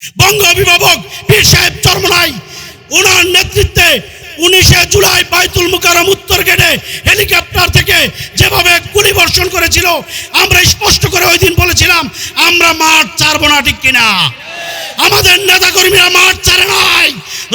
বঙ্গ অভিভাবক পীর সাহেব চরমনাই ওনার নেতৃত্বে 19 জুলাই বাইতুল মুকাররম উত্তর গেটে হেলিকপ্টার থেকে যেভাবে গুলি বর্ষণ করেছিল, আমরা স্পষ্ট করে ওই দিন বলেছিলাম আমরা মাঠ ছাড়বো না, ঠিক কিনা? আমাদের নেতাকর্মীরা মাঠ ছাড়ে নাই,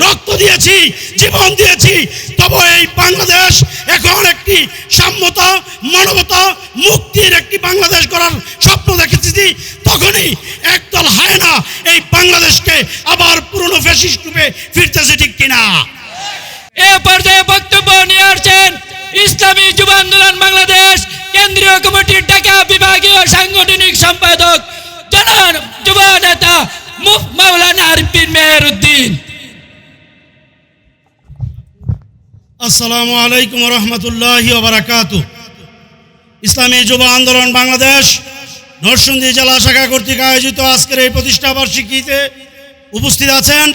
রক্ত দিয়েছি, জীবন দিয়েছি। তবে এই বাংলাদেশ এখন একটি সাম্যতা, মানবতা, মুক্তির একটি বাংলাদেশ গড়ার স্বপ্ন দেখেছি। তখনই একদল হায়না এই বাংলাদেশকে আবার পুরনো ফ্যাসিস্ট রূপে ফিরতেছে, ঠিক কিনা? এ পর্যায়ে বক্তব্য নিয়ে আসছেন ইসলামী যুব আন্দোলন বাংলাদেশ কেন্দ্রীয় কমিটির ঢাকা বিভাগীয় সাংগঠনিক সম্পাদক জনাব যুব নেতা মাওলানা আরিফিন মেহেরউদ্দিন। আসসালামু আলাইকুম ওয়া রাহমাতুল্লাহি ওয়া বারাকাতুহু। ইসলামী যুব আন্দোলন বাংলাদেশ নরসিংদী জেলা শাখা কর্তৃক আয়োজিত আজকের এই প্রতিষ্ঠা বার্ষিকীতে উপস্থিত আছেন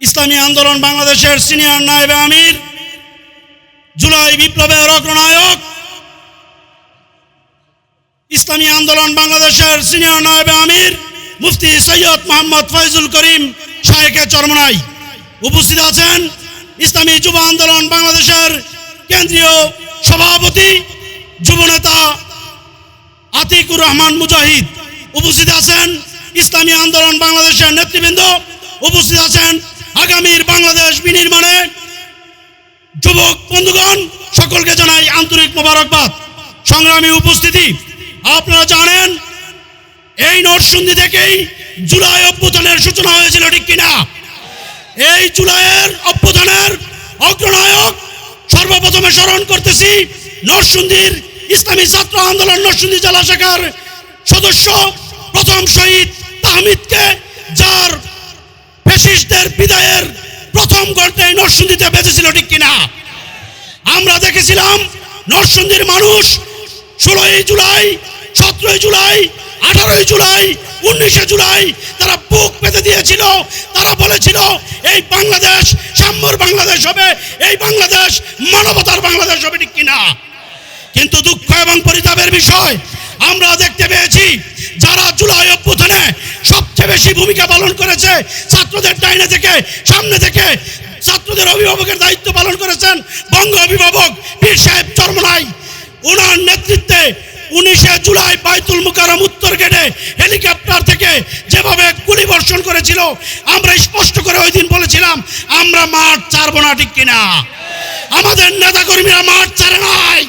ইসলামী আন্দোলন বাংলাদেশের সিনিয়র নায়েবে আমির, জুলাই বিপ্লবের অগ্রনায়ক, ইসলামী আন্দোলন বাংলাদেশের সিনিয়র নায়েবে আমির মুফতি সৈয়দ মোহাম্মদ ফয়জুল করিম শায়েখে চরমনাই। উপস্থিত আছেন ইসলামী যুব আন্দোলন বাংলাদেশের কেন্দ্রীয় সভাপতি যুবনেতা আতিকুর রহমান মুজাহিদ। উপস্থিত আছেন ইসলামী আন্দোলন বাংলাদেশের নেতৃবৃন্দ। উপস্থিত আছেন আগামীর বাংলাদেশ বিনির্মাণে যুবক বন্ধুগণ, সকলকে জানাই আন্তরিক মোবারকবাদ। সংগ্রামী উপস্থিতি, আপনারা জানেন এই নরসিংদী থেকেই জুলাই অভ্যুত্থানের সূচনা হয়েছিল, ঠিক কিনা? এই জুলাইয়ের অভ্যুত্থানের অগ্রনায়ক সর্বপ্রথমে স্মরণ করতেছি নরসিংদীর ইসলামী ছাত্র আন্দোলন নরসিংদী জেলা শাখার সদস্য প্রথম শহীদ তাহমিদকে, যার ফ্যাসিস্টদের বিদায়ের প্রথম গল্পে নরসিংদীতে বেঁচেছিল, ঠিক কিনা? আমরা দেখেছিলাম নরসিংদীর মানুষ 16 জুলাই, 17 জুলাই, 18 জুলাই, 19 জুলাই তারা বুক পেতে দিয়েছিল। তারা বলেছিল এই বাংলাদেশ সাম্যর বাংলাদেশ হবে, এই বাংলাদেশ মানবতার বাংলাদেশ হবে, ঠিক কিনা? কিন্তু দুঃখ এবং পরিতাপের বিষয় আমরা দেখতে পেয়েছি যারা জুলাই অভ্যুত্থানে সবচেয়ে বেশি ভূমিকা পালন করেছে, ছাত্রদের ডাইনে থেকে সামনে থেকে ছাত্রদের অভিভাবকের দায়িত্ব পালন করেছেন বঙ্গ অভিভাবক পীর সাহেব চরমনাই। ওনার নেতৃত্বে 19 জুলাই বাইতুল মুকাররম উত্তর গেটে হেলিকপ্টার থেকে যেভাবে গুলি বর্ষণ করেছিল, আমরা স্পষ্ট করে ওই দিন বলেছিলাম আমরা মাঠ ছাড়বো না, ঠিক কিনা? আমাদের নেতাকর্মীরা মাঠ ছাড়ে নাই,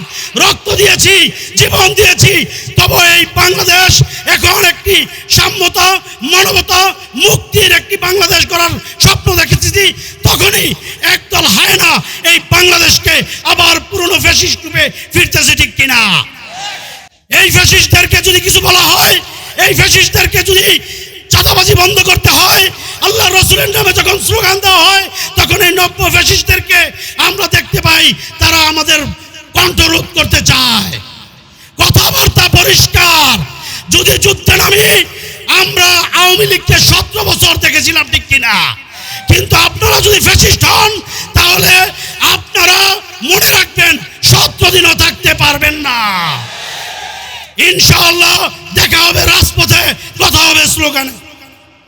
রক্ত দিয়েছি, জীবন দিয়েছি। তবে এই বাংলাদেশ এখন একটি সাম্যতা, মানবতা, মুক্তির একটি বাংলাদেশ গড়ার স্বপ্ন দেখেছি। তখনই একদল হায়না এই বাংলাদেশকে আবার পুরনো ফ্যাসিস্ট রূপে ফিরতেছে, ঠিক কিনা? এই ফ্যাসিস্টদেরকে যদি কিছু বলা হয়, এই ফ্যাসিস্টদেরকে যদি চাঁদাবাজি বন্ধ করতে হয়, আল্লাহ রসুলের নামে যখন স্লোগান দেওয়া হয়, তখন এই নব্য ফ্যাসিস্টদেরকে আমরা দেখতে পাই তারা আমাদের কণ্ঠরোধ করতে চায়। কথাবার্তা পরিষ্কার, যদি যুদ্ধে নামি আমরা আওয়ামী লীগকে 17 বছর দেখেছিলাম, ঠিক কিনা? কিন্তু আপনারা যদি ফ্যাসিস্ট হন তাহলে আপনারা মনে রাখবেন 17 দিনও থাকতে পারবেন না। ইনশাআল্লাহ দেখা হবে রাজপথে, কথা হবে স্লোগানে।